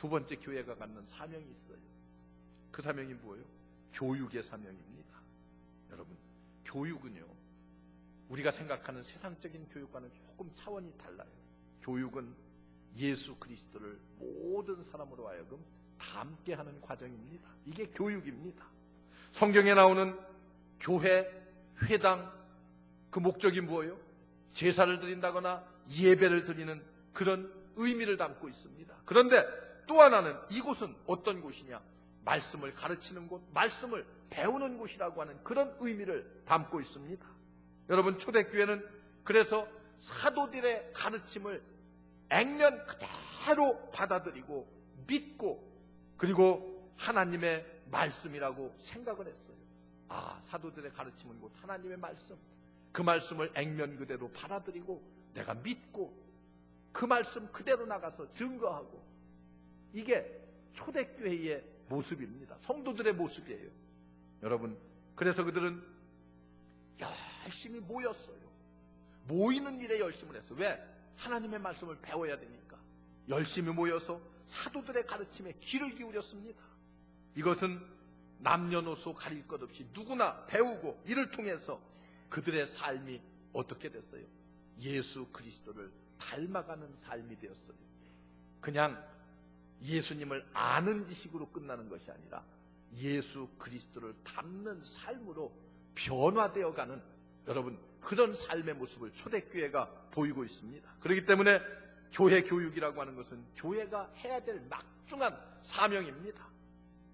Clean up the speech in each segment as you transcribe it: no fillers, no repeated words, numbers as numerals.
두 번째 교회가 갖는 사명이 있어요. 그 사명이 뭐예요? 교육의 사명입니다. 여러분, 교육은요, 우리가 생각하는 세상적인 교육과는 조금 차원이 달라요. 교육은 예수 그리스도를 모든 사람으로 하여금 닮게 하는 과정입니다. 이게 교육입니다. 성경에 나오는 교회, 회당, 그 목적이 뭐예요? 제사를 드린다거나 예배를 드리는 그런 의미를 담고 있습니다. 그런데 또 하나는 이곳은 어떤 곳이냐? 말씀을 가르치는 곳, 말씀을 배우는 곳이라고 하는 그런 의미를 담고 있습니다. 여러분, 초대교회는 그래서 사도들의 가르침을 액면 그대로 받아들이고 믿고 그리고 하나님의 말씀이라고 생각을 했어요. 아, 사도들의 가르침은 곧 하나님의 말씀, 그 말씀을 액면 그대로 받아들이고 내가 믿고 그 말씀 그대로 나가서 증거하고, 이게 초대교회의 모습입니다. 성도들의 모습이에요. 여러분, 그래서 그들은 열심히 모였어요. 모이는 일에 열심을 했어요. 왜? 하나님의 말씀을 배워야 되니까. 열심히 모여서 사도들의 가르침에 귀를 기울였습니다. 이것은 남녀노소 가릴 것 없이 누구나 배우고, 이를 통해서 그들의 삶이 어떻게 됐어요? 예수 그리스도를 닮아가는 삶이 되었어요. 그냥 예수님을 아는 지식으로 끝나는 것이 아니라 예수 그리스도를 닮는 삶으로 변화되어가는, 여러분, 그런 삶의 모습을 초대교회가 보이고 있습니다. 그렇기 때문에 교회 교육이라고 하는 것은 교회가 해야 될 막중한 사명입니다.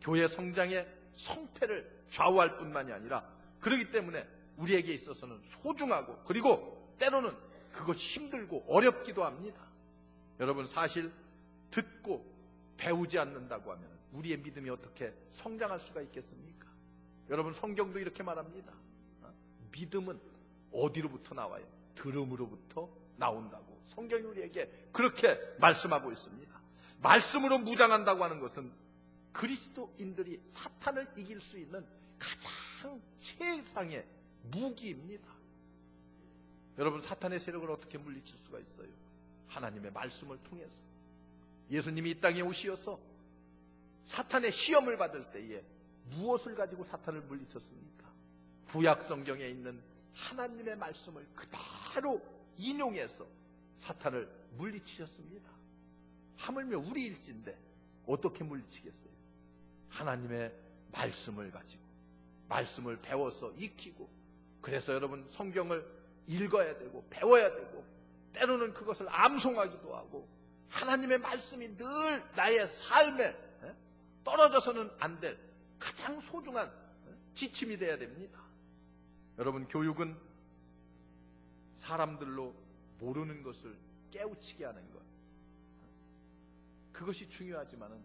교회 성장의 성패를 좌우할 뿐만이 아니라, 그렇기 때문에 우리에게 있어서는 소중하고, 그리고 때로는 그것이 힘들고 어렵기도 합니다. 여러분, 사실 듣고 배우지 않는다고 하면 우리의 믿음이 어떻게 성장할 수가 있겠습니까? 여러분, 성경도 이렇게 말합니다. 믿음은 어디로부터 나와요? 들음으로부터 나온다고 성경이 우리에게 그렇게 말씀하고 있습니다. 말씀으로 무장한다고 하는 것은 그리스도인들이 사탄을 이길 수 있는 가장 최상의 무기입니다. 여러분, 사탄의 세력을 어떻게 물리칠 수가 있어요? 하나님의 말씀을 통해서. 예수님이 이 땅에 오시어서 사탄의 시험을 받을 때에 무엇을 가지고 사탄을 물리쳤습니까? 구약 성경에 있는 하나님의 말씀을 그대로 인용해서 사탄을 물리치셨습니다. 하물며 우리 일진데 어떻게 물리치겠어요? 하나님의 말씀을 가지고, 말씀을 배워서 익히고, 그래서 여러분, 성경을 읽어야 되고 배워야 되고, 때로는 그것을 암송하기도 하고, 하나님의 말씀이 늘 나의 삶에 떨어져서는 안 될 가장 소중한 지침이 되어야 됩니다. 여러분, 교육은 사람들로 모르는 것을 깨우치게 하는 것, 그것이 중요하지만은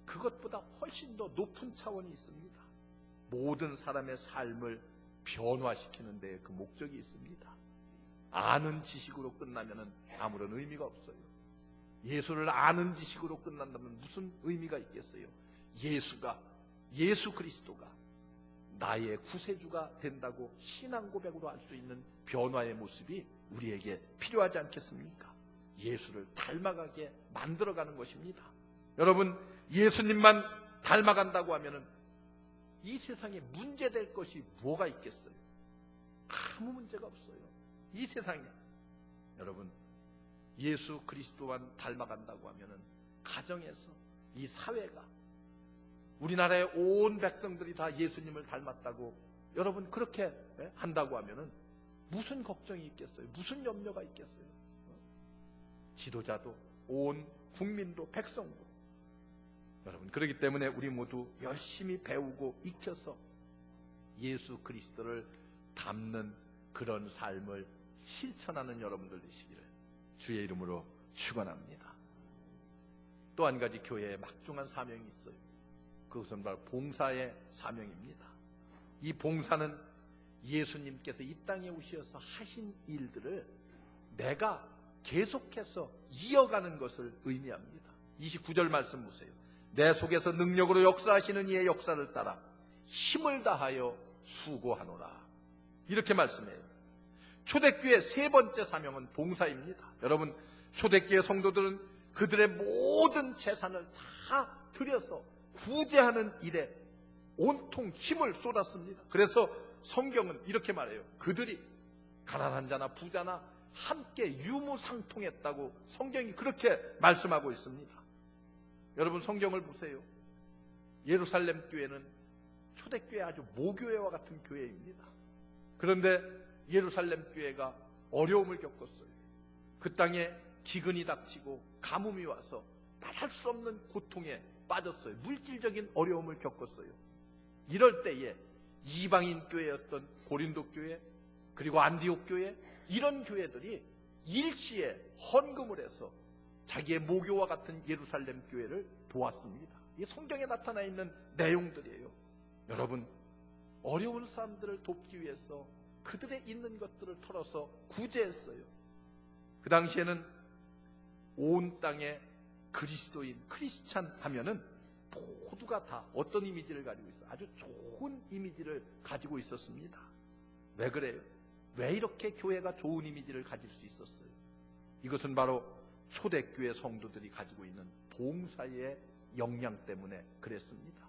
그것보다 훨씬 더 높은 차원이 있습니다. 모든 사람의 삶을 변화시키는 데 그 목적이 있습니다. 아는 지식으로 끝나면은 아무런 의미가 없어요. 예수를 아는 지식으로 끝난다면 무슨 의미가 있겠어요? 예수 그리스도가 나의 구세주가 된다고 신앙 고백으로 할 수 있는 변화의 모습이 우리에게 필요하지 않겠습니까? 예수를 닮아가게 만들어가는 것입니다. 여러분, 예수님만 닮아간다고 하면은 이 세상에 문제될 것이 뭐가 있겠어요? 아무 문제가 없어요. 이 세상에. 여러분, 예수 그리스도만 닮아간다고 하면은 가정에서, 이 사회가, 우리나라의 온 백성들이 다 예수님을 닮았다고 여러분 그렇게 한다고 하면은 무슨 걱정이 있겠어요? 무슨 염려가 있겠어요? 지도자도, 온 국민도, 백성도. 여러분, 그렇기 때문에 우리 모두 열심히 배우고 익혀서 예수 그리스도를 닮는 그런 삶을 실천하는 여러분들 되시기를 주의 이름으로 축원합니다. 또 한 가지 교회에 막중한 사명이 있어요. 그것은 바로 봉사의 사명입니다. 이 봉사는 예수님께서 이 땅에 오셔서 하신 일들을 내가 계속해서 이어가는 것을 의미합니다. 29절 말씀 보세요. 내 속에서 능력으로 역사하시는 이의 역사를 따라 힘을 다하여 수고하노라. 이렇게 말씀해요. 초대교회 세 번째 사명은 봉사입니다. 여러분, 초대교회 성도들은 그들의 모든 재산을 다 들여서 구제하는 일에 온통 힘을 쏟았습니다. 그래서 성경은 이렇게 말해요. 그들이 가난한 자나 부자나 함께 유무상통했다고 성경이 그렇게 말씀하고 있습니다. 여러분, 성경을 보세요. 예루살렘 교회는 초대교회 아주 모교회와 같은 교회입니다. 그런데 예루살렘 교회가 어려움을 겪었어요. 그 땅에 기근이 닥치고 가뭄이 와서 말할 수 없는 고통에 빠졌어요. 물질적인 어려움을 겪었어요. 이럴 때에 이방인 교회였던 고린도 교회, 그리고 안디옥 교회, 이런 교회들이 일시에 헌금을 해서 자기의 모교와 같은 예루살렘 교회를 도왔습니다. 이게 성경에 나타나 있는 내용들이에요. 여러분, 어려운 사람들을 돕기 위해서 그들의 있는 것들을 털어서 구제했어요. 그 당시에는 온 땅에 그리스도인, 크리스찬 하면은 모두가 다 어떤 이미지를 가지고 있어요? 아주 좋은 이미지를 가지고 있었습니다. 왜 그래요? 왜 이렇게 교회가 좋은 이미지를 가질 수 있었어요? 이것은 바로 초대교회 성도들이 가지고 있는 봉사의 역량 때문에 그랬습니다.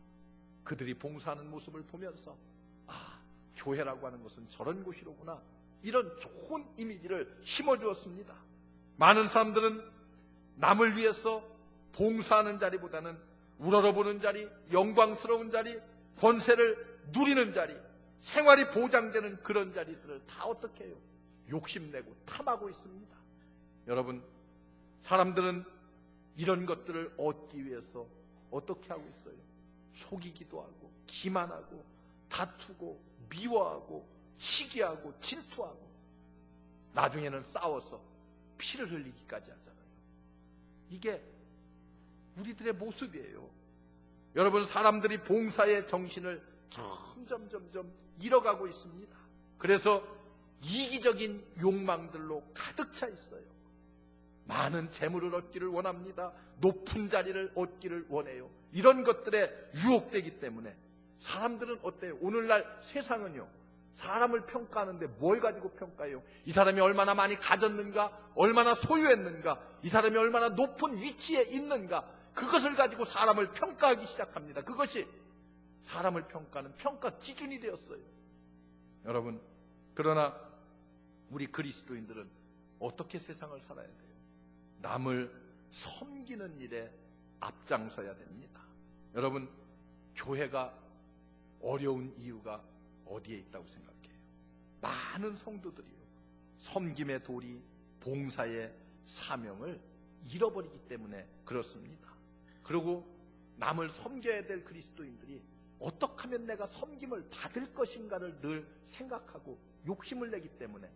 그들이 봉사하는 모습을 보면서 교회라고 하는 것은 저런 곳이로구나, 이런 좋은 이미지를 심어주었습니다. 많은 사람들은 남을 위해서 봉사하는 자리보다는 우러러보는 자리, 영광스러운 자리, 권세를 누리는 자리, 생활이 보장되는 그런 자리들을 다 어떻게 해요? 욕심내고 탐하고 있습니다. 여러분, 사람들은 이런 것들을 얻기 위해서 어떻게 하고 있어요? 속이기도 하고, 기만하고, 다투고, 미워하고, 시기하고, 질투하고, 나중에는 싸워서 피를 흘리기까지 하잖아요. 이게 우리들의 모습이에요. 여러분, 사람들이 봉사의 정신을 점점 잃어가고 있습니다. 그래서 이기적인 욕망들로 가득 차 있어요. 많은 재물을 얻기를 원합니다. 높은 자리를 얻기를 원해요. 이런 것들에 유혹되기 때문에 사람들은 어때요? 오늘날 세상은요, 사람을 평가하는데 뭘 가지고 평가해요? 이 사람이 얼마나 많이 가졌는가, 얼마나 소유했는가, 이 사람이 얼마나 높은 위치에 있는가, 그것을 가지고 사람을 평가하기 시작합니다. 그것이 사람을 평가하는 평가 기준이 되었어요. 여러분, 그러나 우리 그리스도인들은 어떻게 세상을 살아야 돼요? 남을 섬기는 일에 앞장서야 됩니다. 여러분, 교회가 어려운 이유가 어디에 있다고 생각해요? 많은 성도들이요, 섬김의 도리, 봉사의 사명을 잃어버리기 때문에 그렇습니다. 그리고 남을 섬겨야 될 그리스도인들이 어떻게 하면 내가 섬김을 받을 것인가를 늘 생각하고 욕심을 내기 때문에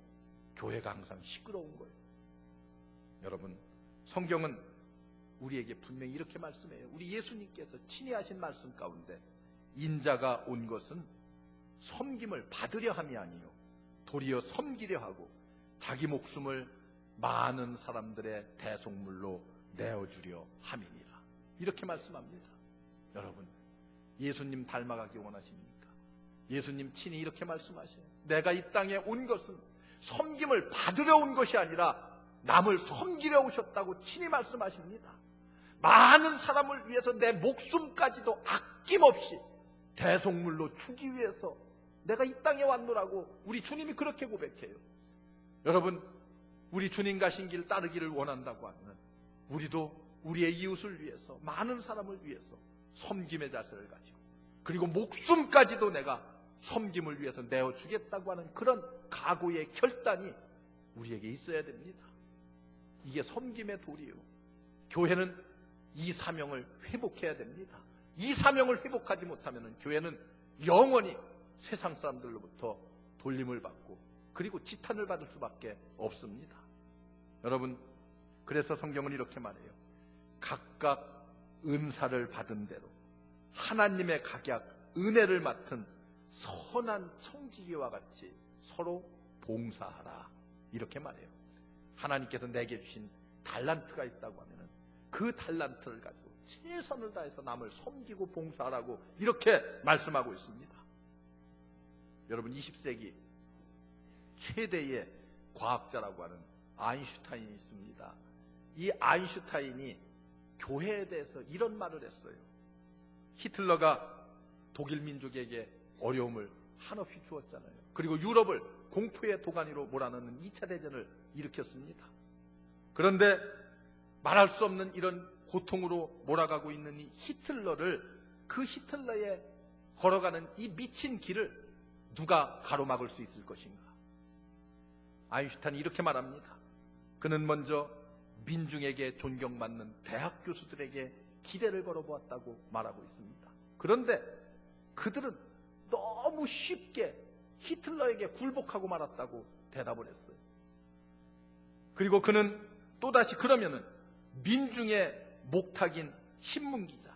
교회가 항상 시끄러운 거예요. 여러분, 성경은 우리에게 분명히 이렇게 말씀해요. 우리 예수님께서 친히 하신 말씀 가운데 인자가 온 것은 섬김을 받으려 함이 아니요 도리어 섬기려 하고 자기 목숨을 많은 사람들의 대속물로 내어주려 함이니라. 이렇게 말씀합니다. 여러분, 예수님 닮아가기 원하십니까? 예수님 친히 이렇게 말씀하셔요. 내가 이 땅에 온 것은 섬김을 받으려 온 것이 아니라 남을 섬기려 오셨다고 친히 말씀하십니다. 많은 사람을 위해서 내 목숨까지도 아낌없이 대속물로 주기 위해서 내가 이 땅에 왔노라고 우리 주님이 그렇게 고백해요. 여러분, 우리 주님 가신 길 따르기를 원한다고 하면 우리도 우리의 이웃을 위해서, 많은 사람을 위해서 섬김의 자세를 가지고, 그리고 목숨까지도 내가 섬김을 위해서 내어주겠다고 하는 그런 각오의 결단이 우리에게 있어야 됩니다. 이게 섬김의 도리예요. 교회는 이 사명을 회복해야 됩니다. 이 사명을 회복하지 못하면 교회는 영원히 세상 사람들로부터 돌림을 받고 그리고 지탄을 받을 수밖에 없습니다. 여러분, 그래서 성경은 이렇게 말해요. 각각 은사를 받은 대로 하나님의 각약 은혜를 맡은 선한 청지기와 같이 서로 봉사하라. 이렇게 말해요. 하나님께서 내게 주신 달란트가 있다고 하면 그 달란트를 가지고 최선을 다해서 남을 섬기고 봉사하라고 이렇게 말씀하고 있습니다. 여러분, 20세기 최대의 과학자라고 하는 아인슈타인이 있습니다. 이 아인슈타인이 교회에 대해서 이런 말을 했어요. 히틀러가 독일 민족에게 어려움을 한없이 주었잖아요. 그리고 유럽을 공포의 도가니로 몰아넣는 2차 대전을 일으켰습니다. 그런데 말할 수 없는 이런 고통으로 몰아가고 있는 이 히틀러를, 그 히틀러에 걸어가는 이 미친 길을 누가 가로막을 수 있을 것인가? 아인슈타인이 이렇게 말합니다. 그는 먼저 민중에게 존경받는 대학 교수들에게 기대를 걸어보았다고 말하고 있습니다. 그런데 그들은 너무 쉽게 히틀러에게 굴복하고 말았다고 대답을 했어요. 그리고 그는 또다시 그러면은 민중의 목탁인 신문기자,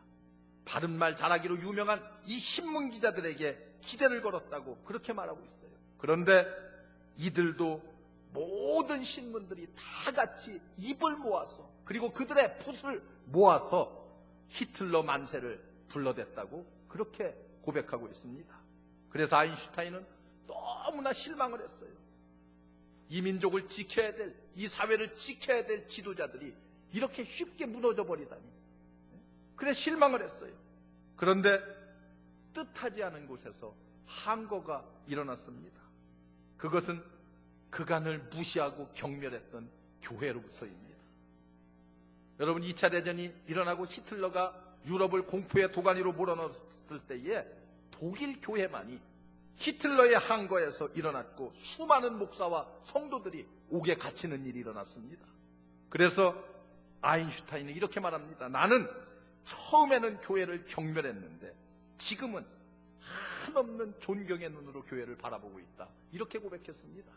바른말 잘하기로 유명한 이 신문기자들에게 기대를 걸었다고 그렇게 말하고 있어요. 그런데 이들도 모든 신문들이 다 같이 입을 모아서, 그리고 그들의 풋을 모아서 히틀러 만세를 불러댔다고 그렇게 고백하고 있습니다. 그래서 아인슈타인은 너무나 실망을 했어요. 이 민족을 지켜야 될, 이 사회를 지켜야 될 지도자들이 이렇게 쉽게 무너져 버리다니. 그래 실망을 했어요. 그런데 뜻하지 않은 곳에서 항거가 일어났습니다. 그것은 그간을 무시하고 경멸했던 교회로부터입니다. 여러분, 2차 대전이 일어나고 히틀러가 유럽을 공포의 도가니로 몰아넣었을 때에 독일 교회만이 히틀러의 항거에서 일어났고 수많은 목사와 성도들이 옥에 갇히는 일이 일어났습니다. 그래서 아인슈타인은 이렇게 말합니다. 나는 처음에는 교회를 경멸했는데 지금은 한없는 존경의 눈으로 교회를 바라보고 있다. 이렇게 고백했습니다.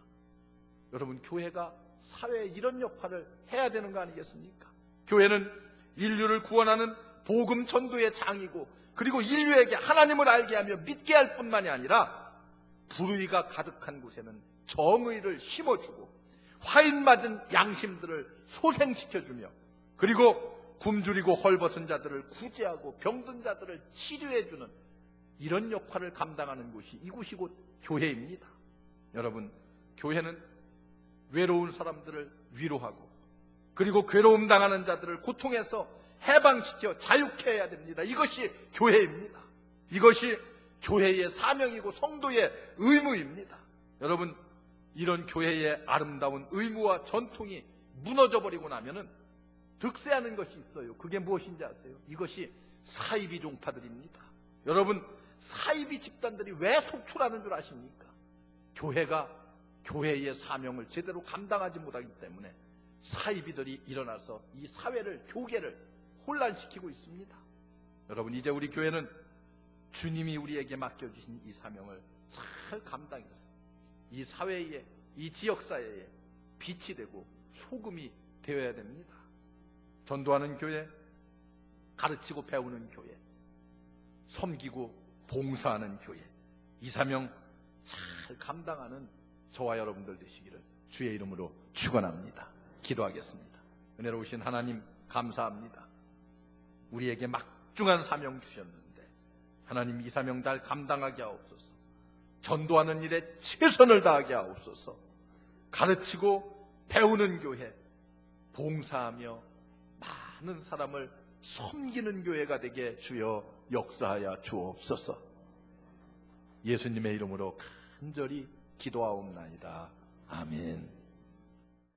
여러분, 교회가 사회에 이런 역할을 해야 되는 거 아니겠습니까? 교회는 인류를 구원하는 복음 전도의 장이고, 그리고 인류에게 하나님을 알게 하며 믿게 할 뿐만이 아니라 불의가 가득한 곳에는 정의를 심어주고 화인 맞은 양심들을 소생시켜주며, 그리고 굶주리고 헐벗은 자들을 구제하고 병든 자들을 치료해주는 이런 역할을 감당하는 곳이 이곳이 곧 교회입니다. 여러분, 교회는 외로운 사람들을 위로하고, 그리고 괴로움 당하는 자들을 고통에서 해방시켜 자유케 해야 됩니다. 이것이 교회입니다. 이것이 교회의 사명이고 성도의 의무입니다. 여러분, 이런 교회의 아름다운 의무와 전통이 무너져버리고 나면은 득세하는 것이 있어요. 그게 무엇인지 아세요? 이것이 사이비 종파들입니다. 여러분, 사이비 집단들이 왜 속출하는 줄 아십니까? 교회가 교회의 사명을 제대로 감당하지 못하기 때문에 사이비들이 일어나서 이 사회를, 교계를 혼란시키고 있습니다. 여러분, 이제 우리 교회는 주님이 우리에게 맡겨주신 이 사명을 잘 감당해서 이 사회에, 이 지역사회에 빛이 되고 소금이 되어야 됩니다. 전도하는 교회, 가르치고 배우는 교회, 섬기고 봉사하는 교회, 이 사명 잘 감당하는 저와 여러분들 되시기를 주의 이름으로 축원합니다. 기도하겠습니다. 은혜로우신 하나님, 감사합니다. 우리에게 막중한 사명 주셨는데 하나님, 이 사명 잘 감당하게 하옵소서. 전도하는 일에 최선을 다하게 하옵소서. 가르치고 배우는 교회, 봉사하며 많은 사람을 섬기는 교회가 되게 주여 역사하여 주옵소서. 예수님의 이름으로 간절히 기도하옵나이다. 아멘.